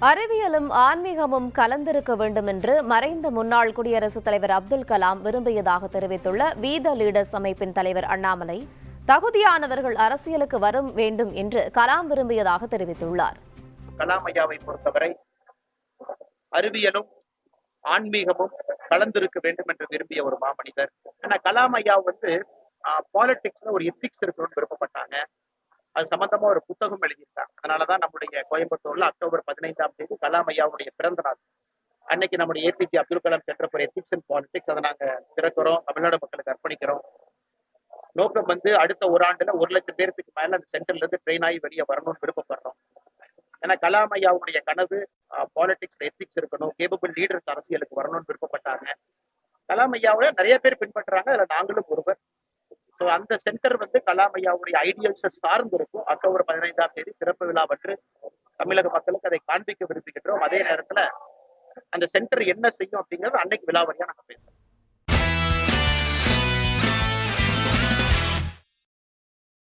அறிவியலும் ஆன்மீகமும் கலந்திருக்க வேண்டும் என்று மறைந்த முன்னாள் குடியரசுத் தலைவர் அப்துல் கலாம் விரும்பியதாக தெரிவித்துள்ள வி த லீடர்ஸ் அமைப்பின் தலைவர் அண்ணாமலை, தகுதியானவர்கள் அரசியலுக்கு வரும் வேண்டும் என்று கலாம் விரும்பியதாக தெரிவித்துள்ளார். கலாம் ஐயாவை பொறுத்தவரை அறிவியலும் ஆன்மீகமும் கலந்திருக்க வேண்டும் என்று விரும்பிய ஒரு மாமனிதர். ஆனா கலாம் ஐயா பாலிடிக்ஸ்ல ஒரு எத்திக்ஸ் இருக்கணும்னு விருப்பப்பட்டாங்க. அது சம்பந்தமா ஒரு புத்தகம் எழுதியிருக்காங்க. அதனாலதான் நம்முடைய கோயம்புத்தூர்ல அக்டோபர் 15 கலாம் ஐயாவுடைய பிறந்த நாள் அன்னைக்கு நம்முடைய ஏபிஜே அப்துல் கலாம் சென்ற ஒரு எத்திக்ஸ் அண்ட் பாலிடிக்ஸ் அதை நாங்க திறக்கிறோம், தமிழ்நாடு மக்களுக்கு அர்ப்பணிக்கிறோம். நோக்கம் அடுத்த ஒரு ஆண்டுல 1,00,000 பேருக்கு மேல அந்த சென்டர்ல இருந்து ட்ரெயின் ஆகி வெளியே வரணும்னு விருப்பப்படுறோம். ஏன்னா கலாம் ஐயாவுடைய கனவு பாலிடிக்ஸ் எத்திக்ஸ் இருக்கணும், கேபபிள் லீடர்ஸ் அரசியலுக்கு வரணும்னு விருப்பப்பட்டாங்க. கலாம் ஐயாவோட நிறைய பேர் பின்பற்றுறாங்க, அதுல நாங்களும் ஒருவர். ஸோ அந்த சென்டர் கலாம் ஐயாவுடைய ஐடியல்ஸை சார்ந்து இருக்கும். அக்டோபர் 15 திறப்பு விழா தமிழக மக்களுக்கு அதை காண்பிக்க விரும்புகின்றோம். அதே நேரத்துல அந்த சென்டர் என்ன செய்யும் அப்படிங்கிறது அன்னைக்கு விழாவறியா